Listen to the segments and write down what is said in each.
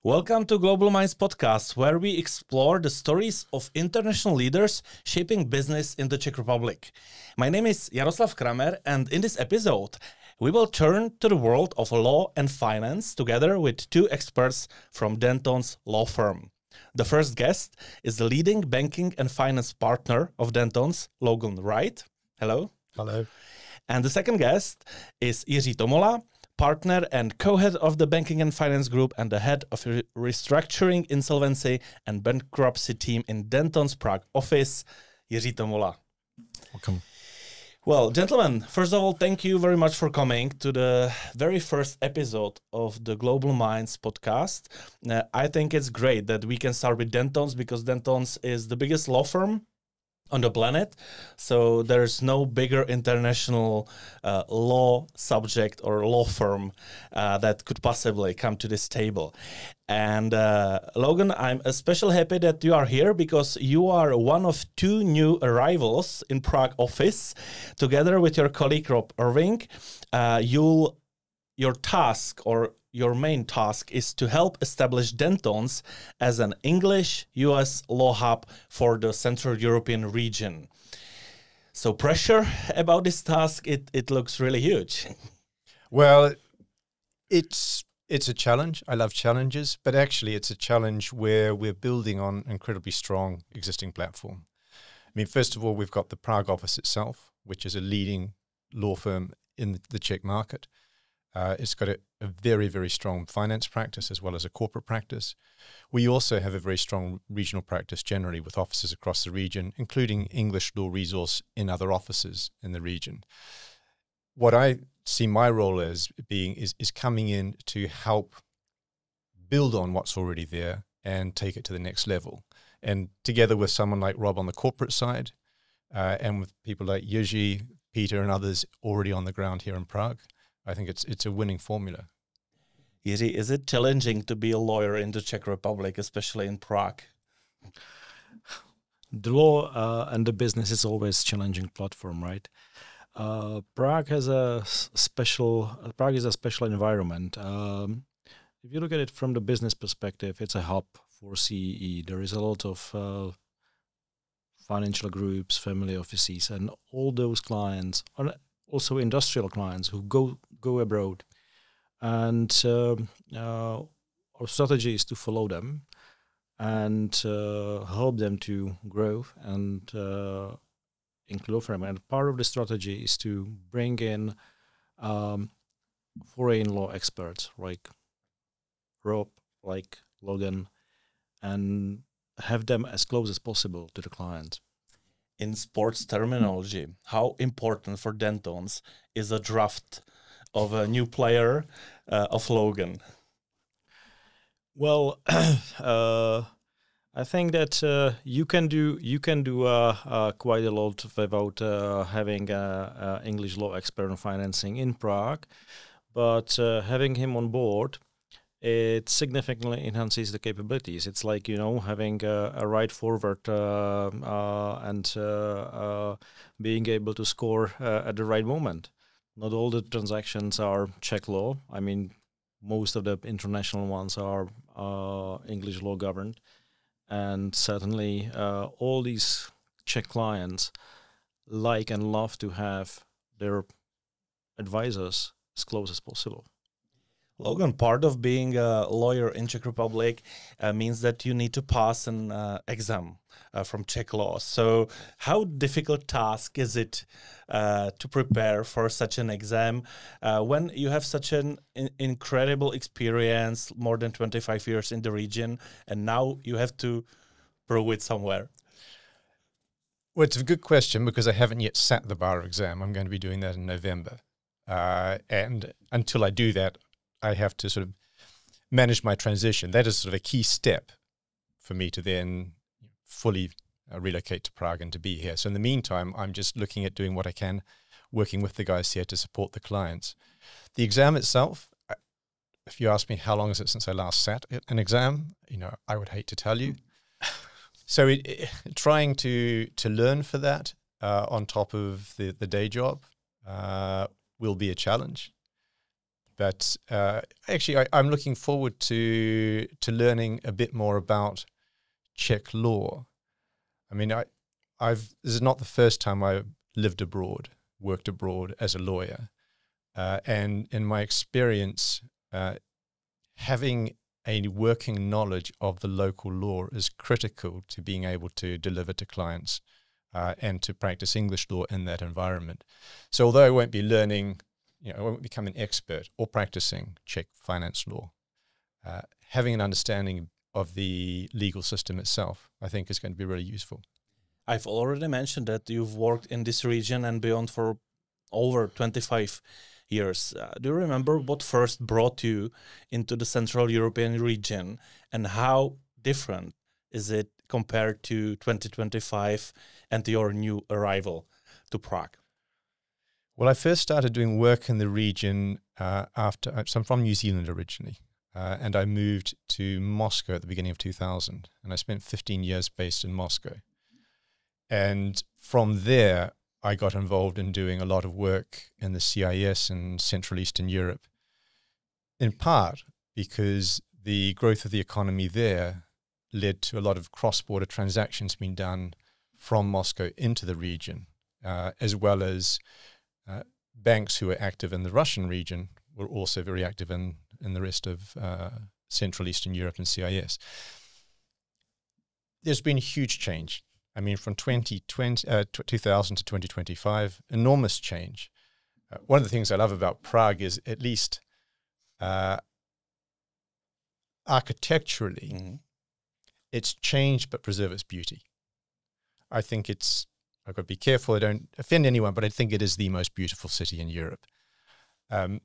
Welcome to Global Minds podcast, where we explore the stories of international leaders shaping business in the Czech Republic. My name is Jaroslav Kramer, and in this episode, we will turn to the world of law and finance together with two experts from Dentons law firm. The first guest is the leading banking and finance partner of Dentons Logan Wright. Hello. Hello. And the second guest is Jiří Tomola, partner and co-head of the banking and finance group and the head of restructuring, insolvency and bankruptcy team in Dentons Prague office, Jiří Tomola. Welcome. Well, gentlemen, first of all, thank you very much for coming to the very first episode of the Global Minds podcast. I think it's great that we can start with Dentons because Dentons is the biggest law firm on the planet. So there's no bigger international law subject or law firm that could possibly come to this table. And Logan, I'm especially happy that you are here because you are one of two new arrivals in Prague office. Together with your colleague Rob Irving, your task or your main task is to help establish Dentons as an English US law hub for the Central European region. So pressure about this task, it looks really huge. Well, it's a challenge. I love challenges, but actually it's a challenge where we're building on an incredibly strong existing platform. I mean, first of all, we've got the Prague office itself, which is a leading law firm in the Czech market. It's got a very, very strong finance practice as well as a corporate practice. We also have a very strong regional practice generally with offices across the region, including English law resource in other offices in the region. What I see my role as being is coming in to help build on what's already there and take it to the next level. And together with someone like Rob on the corporate side and with people like Jiří, Peter and others already on the ground here in Prague, I think it's a winning formula. Jiří, is it challenging to be a lawyer in the Czech Republic, especially in Prague? The law and the business is always challenging platform, right? Prague is a special environment. If you look at it from the business perspective, it's a hub for CEE. There is a lot of financial groups, family offices, and all those clients, also industrial clients who go abroad. And our strategy is to follow them and help them to grow and include them. And part of the strategy is to bring in foreign law experts like Rob, like Logan, and have them as close as possible to the client. In sports terminology, how important for Dentons is a draft of a new player of Logan? Well, I think that you can do quite a lot without having an English law expert on financing in Prague, but having him on board, it significantly enhances the capabilities. It's like, having a right forward and being able to score at the right moment. Not all the transactions are Czech law. I mean, most of the international ones are English law governed. And certainly all these Czech clients like and love to have their advisors as close as possible. Logan, part of being a lawyer in Czech Republic means that you need to pass an exam from Czech law. So how difficult task is it to prepare for such an exam when you have such an incredible experience, more than 25 years in the region, and now you have to prove it somewhere? Well, it's a good question because I haven't yet sat the bar exam. I'm going to be doing that in November. And until I do that, I have to sort of manage my transition. That is sort of a key step for me to then fully relocate to Prague and to be here. So in the meantime, I'm just looking at doing what I can, working with the guys here to support the clients. The exam itself, if you ask me how long is it since I last sat an exam, I would hate to tell you. So trying to learn for that on top of the day job will be a challenge. But actually, I'm looking forward to learning a bit more about Czech law. I mean, this is not the first time I've lived abroad, worked abroad as a lawyer. And in my experience, having a working knowledge of the local law is critical to being able to deliver to clients and to practice English law in that environment. So although I won't be learning, I won't become an expert or practicing Czech finance law, having an understanding of the legal system itself, I think is going to be really useful. I've already mentioned that you've worked in this region and beyond for over 25 years. Do you remember what first brought you into the Central European region, and how different is it compared to 2025 and your new arrival to Prague? Well, I first started doing work in the region so I'm from New Zealand originally, and I moved to Moscow at the beginning of 2000, and I spent 15 years based in Moscow. And from there, I got involved in doing a lot of work in the CIS and Central Eastern Europe, in part because the growth of the economy there led to a lot of cross-border transactions being done from Moscow into the region, as well as banks who were active in the Russian region were also very active in the rest of Central Eastern Europe and CIS. There's been a huge change. I mean, from 2000 to 2025, enormous change. One of the things I love about Prague is at least architecturally, it's changed but preserved its beauty. I think I've got to be careful I don't offend anyone, but I think it is the most beautiful city in Europe. And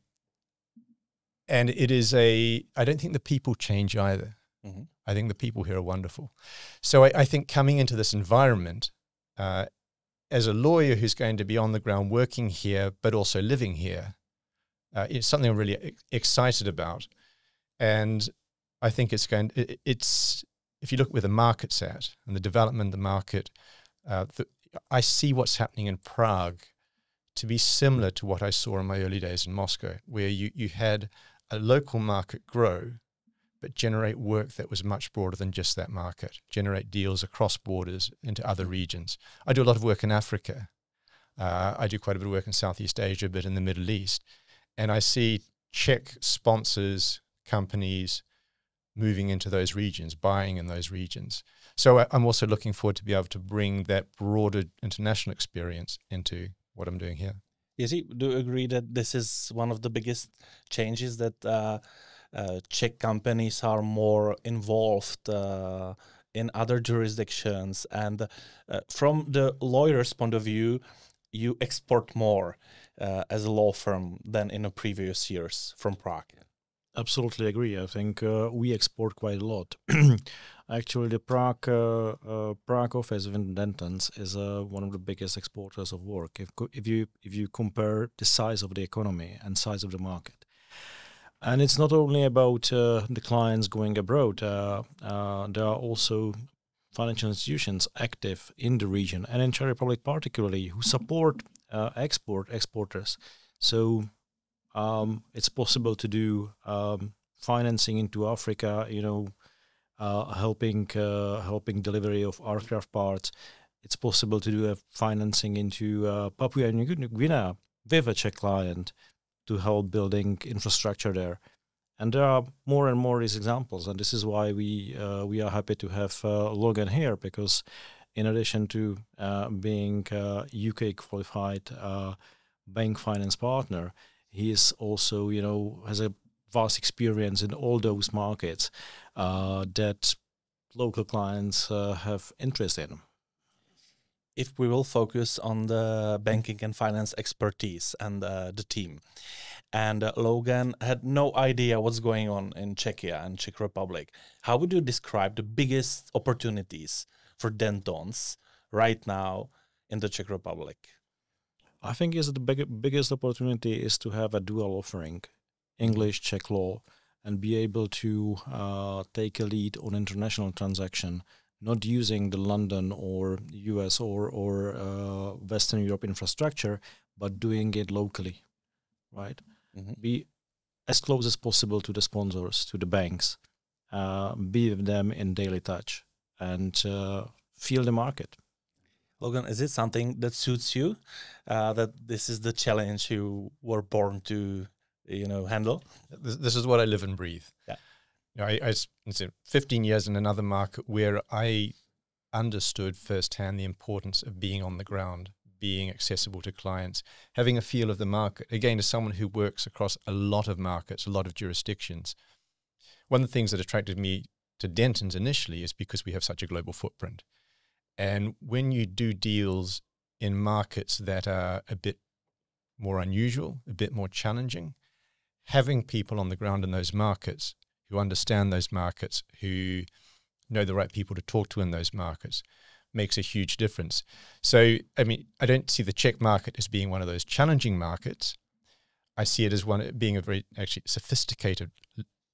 it is I don't think the people change either. Mm-hmm. I think the people here are wonderful. So I think coming into this environment, as a lawyer who's going to be on the ground working here, but also living here, it's something I'm really excited about. And I think it's if you look where the market's at and the development of the market, I see what's happening in Prague to be similar to what I saw in my early days in Moscow, where you had a local market grow, but generate work that was much broader than just that market, generate deals across borders into other regions. I do a lot of work in Africa. I do quite a bit of work in Southeast Asia, but in the Middle East. And I see Czech sponsors, companies moving into those regions, buying in those regions. So I'm also looking forward to be able to bring that broader international experience into what I'm doing here. Jiří, do you agree that this is one of the biggest changes, that Czech companies are more involved in other jurisdictions, and from the lawyer's point of view, you export more as a law firm than in the previous years from Prague? Absolutely agree. I think we export quite a lot. Actually, the Prague office within Dentons is one of the biggest exporters of work. If you compare the size of the economy and size of the market, and it's not only about the clients going abroad. There are also financial institutions active in the region and in Czech Republic particularly, who support exporters. So it's possible to do financing into Africa, helping delivery of aircraft parts. It's possible to do financing into Papua New Guinea with a Czech client to help building infrastructure there. And there are more and more these examples, and this is why we are happy to have Logan here, because in addition to being a UK qualified bank finance partner, he is also, has a vast experience in all those markets that local clients have interest in. If we will focus on the banking and finance expertise and the team, and Logan had no idea what's going on in Czechia and Czech Republic, how would you describe the biggest opportunities for Dentons right now in the Czech Republic? I think the biggest opportunity is to have a dual offering, English, Czech law, and be able to take a lead on international transaction, not using the London or US or Western Europe infrastructure, but doing it locally, right? Mm-hmm. as close as possible to the sponsors, to the banks, be with them in daily touch, and feel the market. Logan, is it something that suits you? That this is the challenge you were born to, handle? This is what I live and breathe. Yeah. I spent 15 years in another market where I understood firsthand the importance of being on the ground, being accessible to clients, having a feel of the market. Again, as someone who works across a lot of markets, a lot of jurisdictions, one of the things that attracted me to Dentons initially is because we have such a global footprint. And when you do deals in markets that are a bit more unusual, a bit more challenging, having people on the ground in those markets who understand those markets, who know the right people to talk to in those markets, makes a huge difference. So, I don't see the Czech market as being one of those challenging markets. I see it as being a very actually sophisticated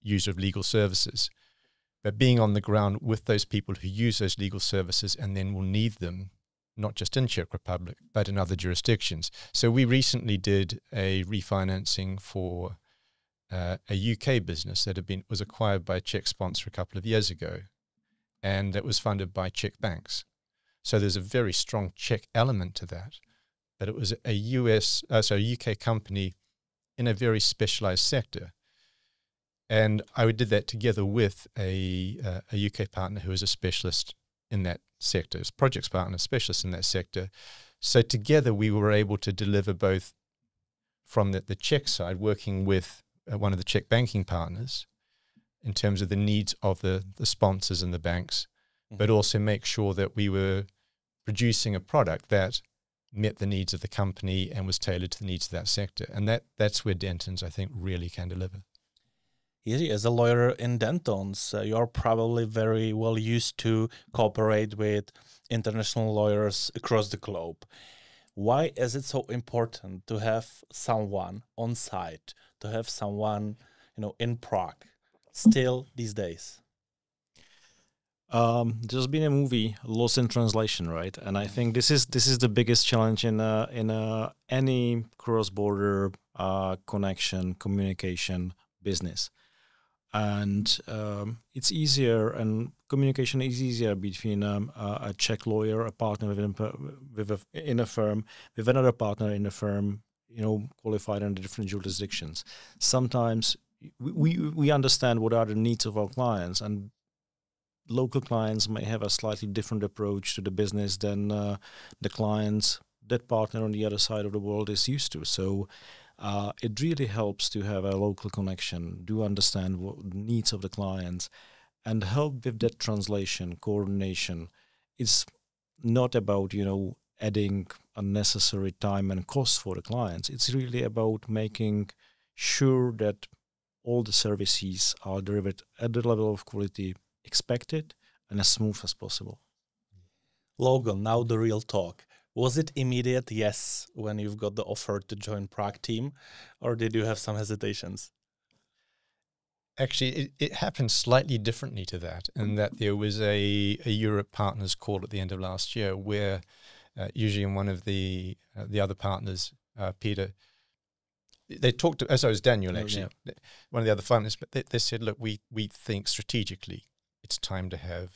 user of legal services, but being on the ground with those people who use those legal services and then will need them, not just in Czech Republic, but in other jurisdictions. So we recently did a refinancing for a UK business that was acquired by a Czech sponsor a couple of years ago, and that was funded by Czech banks. So there's a very strong Czech element to that, but it was a UK company in a very specialized sector. And I did that together with a UK partner who is a specialist in that sector, as projects partner, specialist in that sector. So together we were able to deliver both from the Czech side, working with one of the Czech banking partners in terms of the needs of the sponsors and the banks, but also make sure that we were producing a product that met the needs of the company and was tailored to the needs of that sector. And that's where Dentons, I think, really can deliver. Jiří, as a lawyer in Dentons, you're probably very well used to cooperate with international lawyers across the globe. Why is it so important to have someone on site, to have someone, in Prague, still these days? There's been a movie, Lost in Translation, right? And I think this is the biggest challenge in any cross-border connection, communication, business. And it's easier, and communication is easier between a Czech lawyer, a partner in a firm, with another partner in a firm, qualified under different jurisdictions. Sometimes we understand what are the needs of our clients, and local clients may have a slightly different approach to the business than the clients that partner on the other side of the world is used to. So it really helps to have a local connection, do understand what the needs of the clients, and help with that translation, coordination. It's not about, adding unnecessary time and cost for the clients. It's really about making sure that all the services are delivered at the level of quality expected and as smooth as possible. Logan, now the real talk. Was it immediate yes when you've got the offer to join Prague team, or did you have some hesitations? Actually, it happened slightly differently to that, in that there was a Europe partners call at the end of last year where usually in one of the other partners, Peter, they talked to, as I was Daniel actually, one of the other partners, but they said, look, we think strategically it's time to have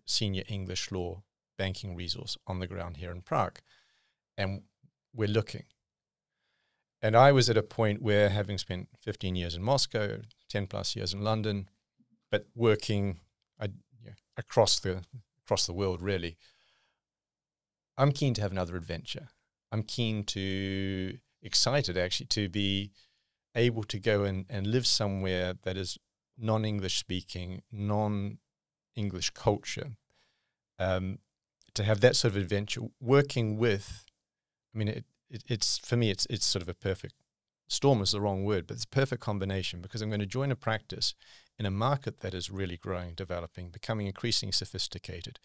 senior English law banking resource on the ground here in Prague, and we're looking. And I was at a point where, having spent 15 years in Moscow, 10 plus years in London, but working across the world really, I'm keen to have another adventure. I'm excited actually to be able to go and live somewhere that is non-English speaking, non-English culture, to have that sort of adventure, working with, it's for me, it's sort of a perfect storm is the wrong word, but it's a perfect combination, because I'm going to join a practice in a market that is really growing, developing, becoming increasingly sophisticated,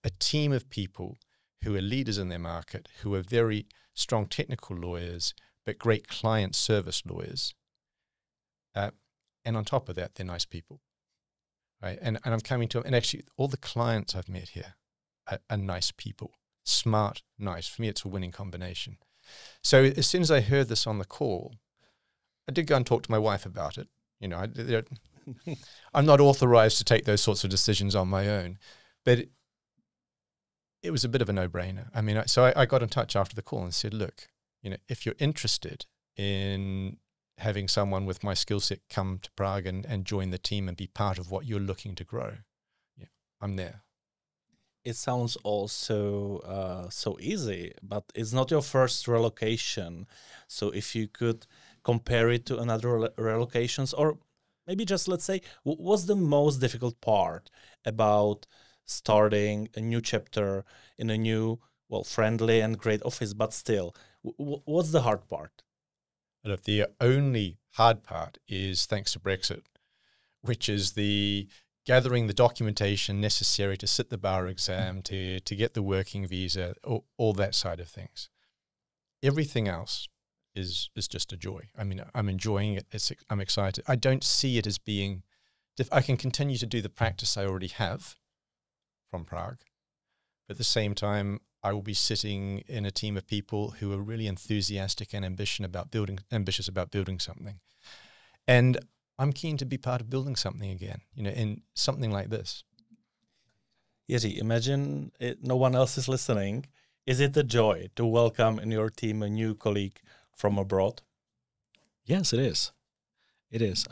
a team of people who are leaders in their market, who are very strong technical lawyers, but great client service lawyers. And on top of that, they're nice people, right? And I'm coming to, and actually all the clients I've met here are nice people, smart, nice. For me, it's a winning combination. So as soon as I heard this on the call, I did go and talk to my wife about it. You know, I'm not authorized to take those sorts of decisions on my own, but it was a bit of a no-brainer. I mean, so I got in touch after the call and said, look, you know, if you're interested in having someone with my skill set come to Prague and join the team and be part of what you're looking to grow, yeah, I'm there. It sounds also so easy, but it's not your first relocation. So if you could compare it to another relocations, or maybe just let's say, what's the most difficult part about starting a new chapter in a new, well, friendly and great office, but still, what's the hard part? Look, the only hard part is thanks to Brexit, which is the gathering the documentation necessary to sit the bar exam, to get the working visa, all that side of things. Everything else is just a joy. I mean, I'm enjoying it. I'm excited. I don't see it as being, I can continue to do the practice I already have from Prague. But at the same time, I will be sitting in a team of people who are really enthusiastic and ambitious about building something. And I'm keen to be part of building something again, you know, in something like this. Jiří, imagine no one else is listening. Is it a joy to welcome in your team a new colleague from abroad? Yes, it is. It is.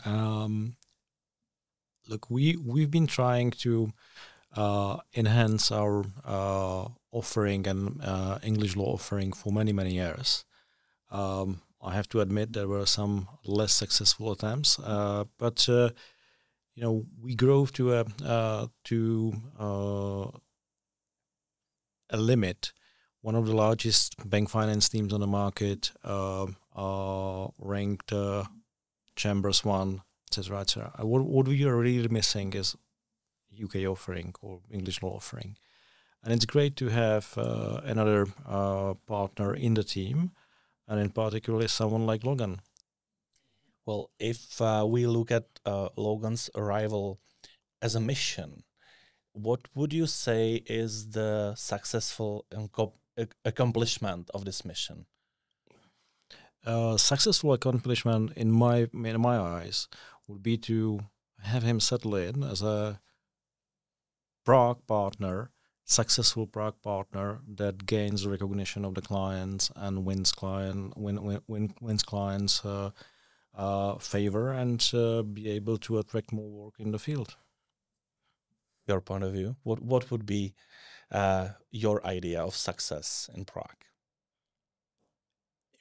Look, we've been trying to enhance our offering and English law offering for many years. I have to admit there were some less successful attempts, but you know, we grew to a limit. One of the largest bank finance teams on the market, ranked Chambers 1, etc., etc. What we are really missing is UK offering or English law offering, and it's great to have another partner in the team. And in particular, someone like Logan. Well, if we look at Logan's arrival as a mission, what would you say is the successful accomplishment of this mission? Successful accomplishment in my eyes would be to have him settle in as a Prague partner, successful Prague partner that gains recognition of the clients and wins clients' favor and be able to attract more work in the field. Your point of view, what would be your idea of success in Prague?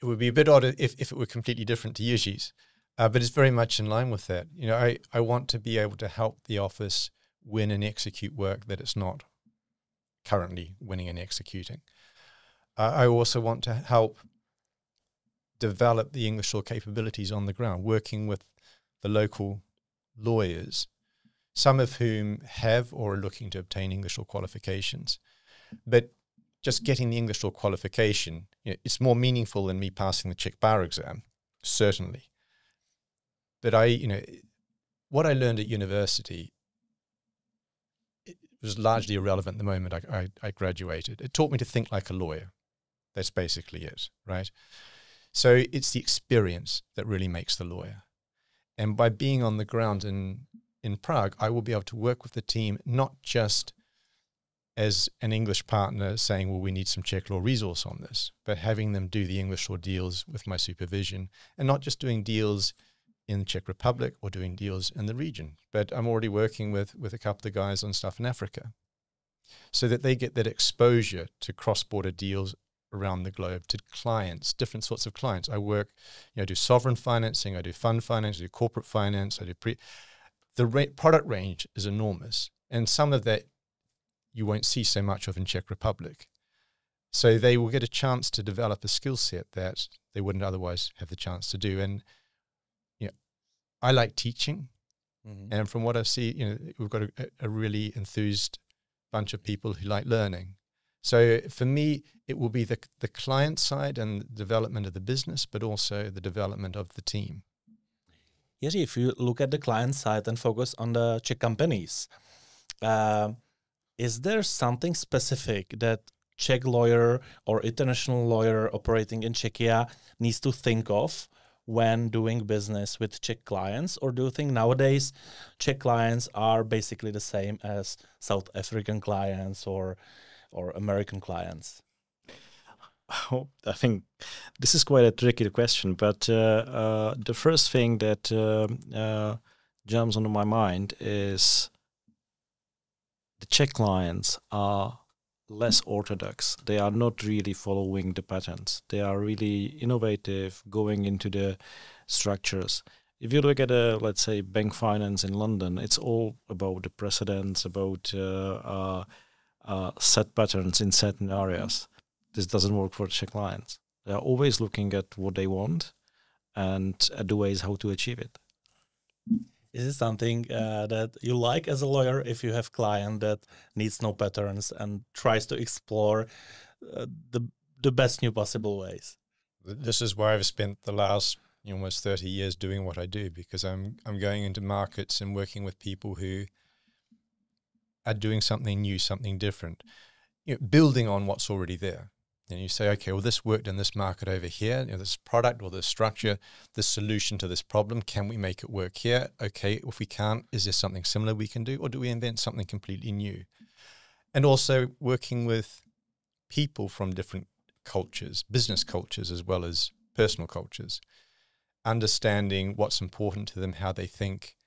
It would be a bit odd if it were completely different to Jiří's, but it's very much in line with that. You know, I want to be able to help the office win and execute work that it's not currently winning and executing. I also want to help develop the English law capabilities on the ground, working with the local lawyers, some of whom have or are looking to obtain English law qualifications. But just getting the English law qualification, you know, it's more meaningful than me passing the Czech bar exam, certainly. But what I learned at university, it was largely irrelevant the moment I graduated. It taught me to think like a lawyer. That's basically it, right? So it's the experience that really makes the lawyer. And by being on the ground in Prague, I will be able to work with the team, not just as an English partner saying, well, we need some Czech law resource on this, but having them do the English law deals with my supervision, and not just doing deals in the Czech Republic or doing deals in the region. But I'm already working with a couple of guys on stuff in Africa so that they get that exposure to cross-border deals around the globe, to clients, different sorts of clients. I work, I do sovereign financing, I do fund finance, I do corporate finance, I do the product range is enormous. And some of that you won't see so much of in Czech Republic. So they will get a chance to develop a skill set that they wouldn't otherwise have the chance to do. And I like teaching. Mm-hmm. And from what I see, we've got a really enthused bunch of people who like learning. So for me, it will be the client side and the development of the business, but also the development of the team. Jiří, if you look at the client side and focus on the Czech companies, is there something specific that Czech lawyer or international lawyer operating in Czechia needs to think of when doing business with Czech clients, or do you think nowadays Czech clients are basically the same as South African clients or American clients? Oh, I think this is quite a tricky question, but the first thing that jumps onto my mind is the Czech clients are less orthodox. They are not really following the patterns. They are really innovative, going into the structures. If you look at, let's say, bank finance in London, it's all about the precedents, about set patterns in certain areas. This doesn't work for Czech clients. They are always looking at what they want and at the ways how to achieve it. Is it something that you like as a lawyer if you have client that needs no patterns and tries to explore the best new possible ways? This is why I've spent the last almost 30 years doing what I do, because I'm going into markets and working with people who are doing something new, something different, building on what's already there. And you say, okay, well, this worked in this market over here, this product or this structure, this solution to this problem, can we make it work here? Okay, if we can't, is there something similar we can do, or do we invent something completely new? And also working with people from different cultures, business cultures as well as personal cultures, understanding what's important to them, how they think.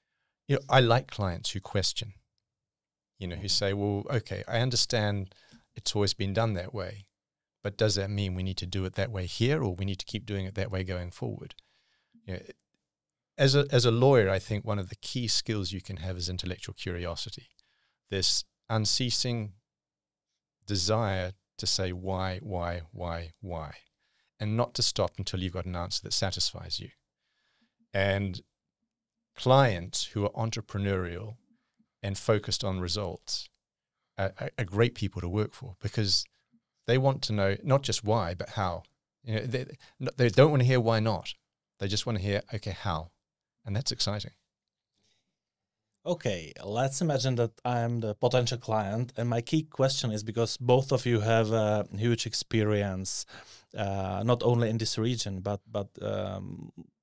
I like clients who question, who say, well, okay, I understand it's always been done that way, but does that mean we need to do it that way here, or we need to keep doing it that way going forward? As a lawyer, I think one of the key skills you can have is intellectual curiosity. This unceasing desire to say why, and not to stop until you've got an answer that satisfies you. And clients who are entrepreneurial and focused on results are great people to work for, because they want to know not just why, but how. They don't want to hear why not. They just want to hear, okay, how? And that's exciting. Okay, let's imagine that I'm the potential client, and my key question is, because both of you have a huge experience, not only in this region, but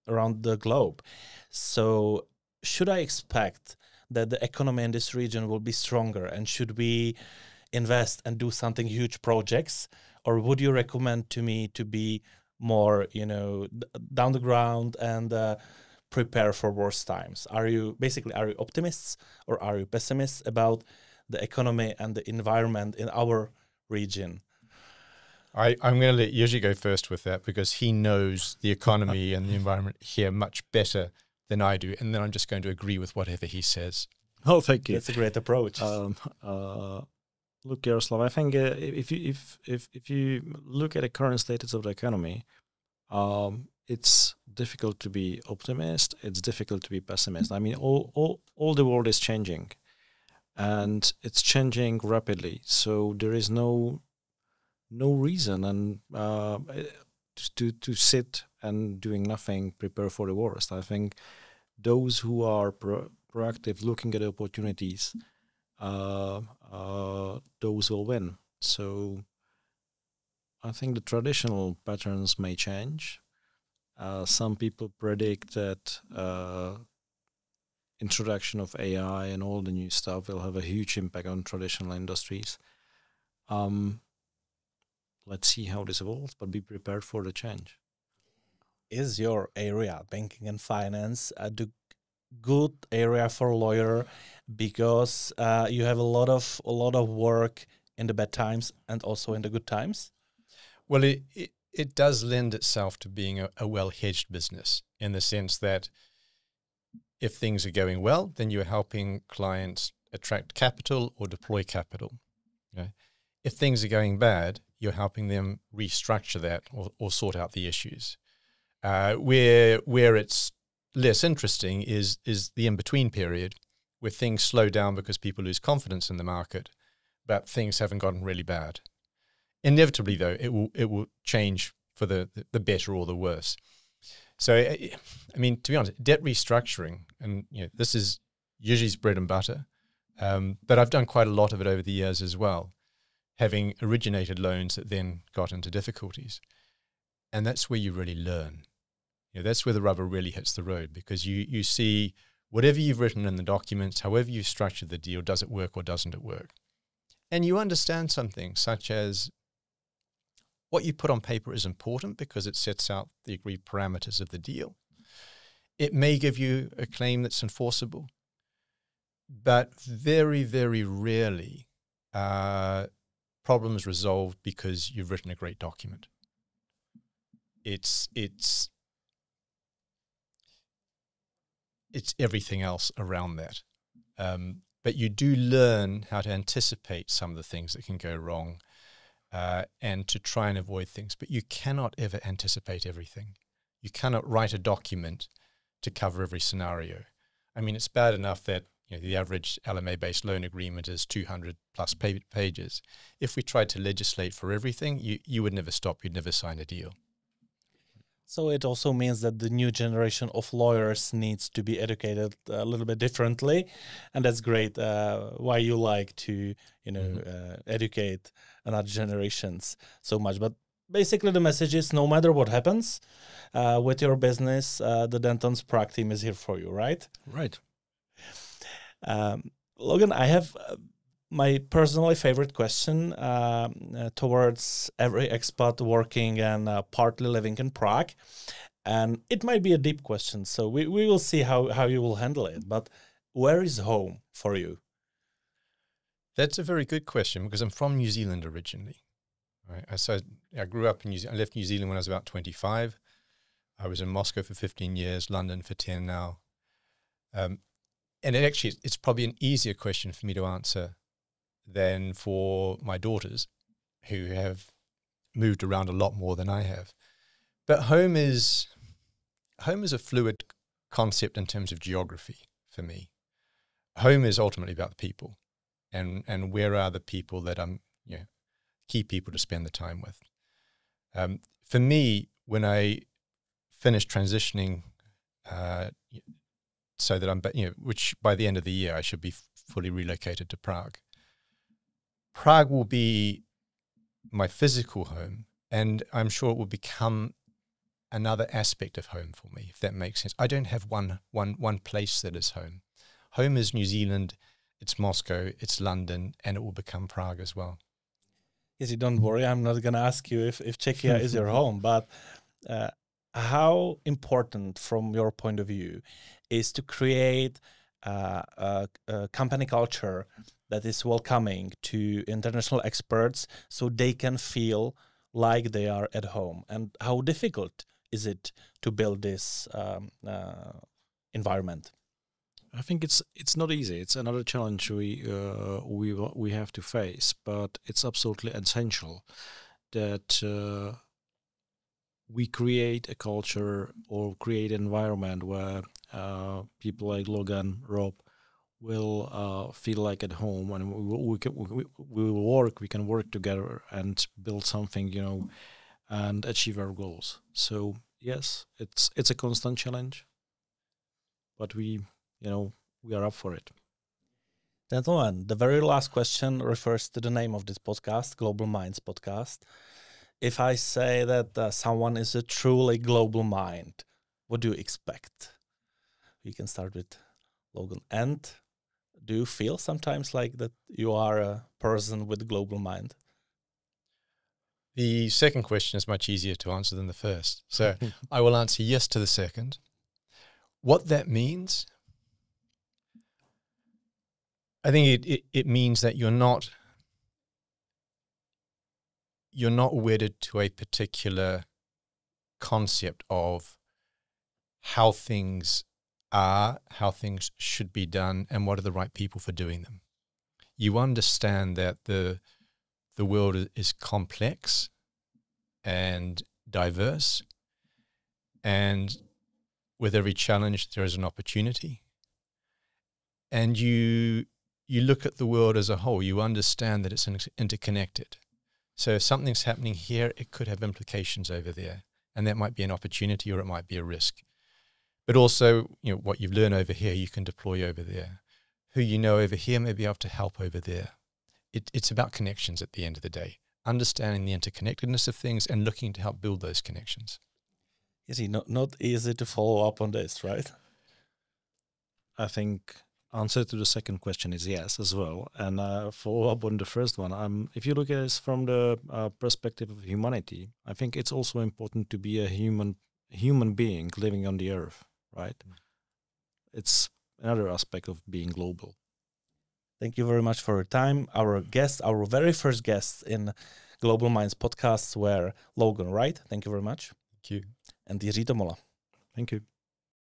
around the globe. So should I expect that the economy in this region will be stronger, and should we invest and do something huge projects, or would you recommend to me to be more, down the ground and prepare for worse times? Are you optimists or are you pessimists about the economy and the environment in our region? I'm going to let Jiří go first with that, because he knows the economy and the environment here much better than I do, and then I'm just going to agree with whatever he says. Oh, thank you. That's a great approach. Look, Jaroslav, I think if you look at the current status of the economy, it's difficult to be optimist. It's difficult to be pessimist. I mean, all the world is changing, and it's changing rapidly. So there is no reason and to sit and doing nothing, prepare for the worst. I think those who are proactive, looking at opportunities, those will win. So I think the traditional patterns may change. Some people predict that introduction of AI and all the new stuff will have a huge impact on traditional industries. Let's see how this evolves, but be prepared for the change. Is your area, banking and finance, the good area for a lawyer, because you have a lot of work in the bad times and also in the good times? Well, it does lend itself to being a well-hedged business, in the sense that if things are going well, then you're helping clients attract capital or deploy capital. Okay? If things are going bad, you're helping them restructure that or sort out the issues. Where it's less interesting is the in-between period, where things slow down because people lose confidence in the market, but things haven't gotten really bad. Inevitably, though, it will change for the better or the worse. So, I mean, to be honest, debt restructuring, and this is Jiří's bread and butter, but I've done quite a lot of it over the years as well, having originated loans that then got into difficulties. And that's where you really learn. that's where the rubber really hits the road, because you see whatever you've written in the documents, however you've structured the deal, does it work or doesn't it work? And you understand something such as what you put on paper is important because it sets out the agreed parameters of the deal. It may give you a claim that's enforceable, but very, very rarely problems resolved because you've written a great document. It's everything else around that. But you do learn how to anticipate some of the things that can go wrong and to try and avoid things. But you cannot ever anticipate everything. You cannot write a document to cover every scenario. I mean, it's bad enough that the average LMA-based loan agreement is 200 plus pages. If we tried to legislate for everything, you would never stop. You'd never sign a deal. So it also means that the new generation of lawyers needs to be educated a little bit differently, and that's great. Why you like to, educate another generations so much. But basically, the message is: no matter what happens with your business, the Dentons Prague team is here for you, right? Right. Logan, I have my personally favorite question towards every expat working and partly living in Prague. And it might be a deep question, so we will see how you will handle it. But where is home for you? That's a very good question, because I'm from New Zealand originally. Right? So I grew up in New Zealand. I left New Zealand when I was about 25. I was in Moscow for 15 years, London for 10 now. And it's probably an easier question for me to answer than for my daughters, who have moved around a lot more than I have. But home is a fluid concept in terms of geography for me. Home is ultimately about the people, and where are the people that I'm, key people to spend the time with. For me, when I finished transitioning, so that I'm, which by the end of the year I should be fully relocated to Prague. Prague will be my physical home, and I'm sure it will become another aspect of home for me, if that makes sense. I don't have one place that is home. Home is New Zealand, it's Moscow, it's London, and it will become Prague as well. Yes, don't worry, I'm not going to ask you if Czechia is your home, but how important, from your point of view, is to create a company culture that is welcoming to international experts so they can feel like they are at home? And how difficult is it to build this environment? I think it's not easy. It's another challenge we have to face, but it's absolutely essential that we create a culture or create an environment where people like Logan, Rob, will feel like at home, and we can work together and build something, and achieve our goals. So yes, it's a constant challenge, but we are up for it. Gentlemen, the very last question refers to the name of this podcast, Global Minds Podcast. If I say that someone is a truly global mind, what do you expect? We can start with Logan. And do you feel sometimes like that you are a person with a global mind? The second question is much easier to answer than the first. So I will answer yes to the second. What that means, I think it means that you're not wedded to a particular concept of how things are, how things should be done, and what are the right people for doing them. You understand that the world is complex and diverse, and with every challenge there is an opportunity. And you look at the world as a whole. You understand that it's interconnected. So if something's happening here, it could have implications over there, and that might be an opportunity or it might be a risk. But also, what you've learned over here, you can deploy over there. Who you know over here may be able to help over there. It's about connections at the end of the day, understanding the interconnectedness of things and looking to help build those connections. Jiří, not easy to follow up on this, right? I think answer to the second question is yes as well. And follow up on the first one. If you look at this from the perspective of humanity, I think it's also important to be a human being living on the earth, right? It's another aspect of being global. Thank you very much for your time. Our very first guests in Global Minds podcasts were Logan Wright. Thank you very much. Thank you. And Jiří Tomola. Thank you.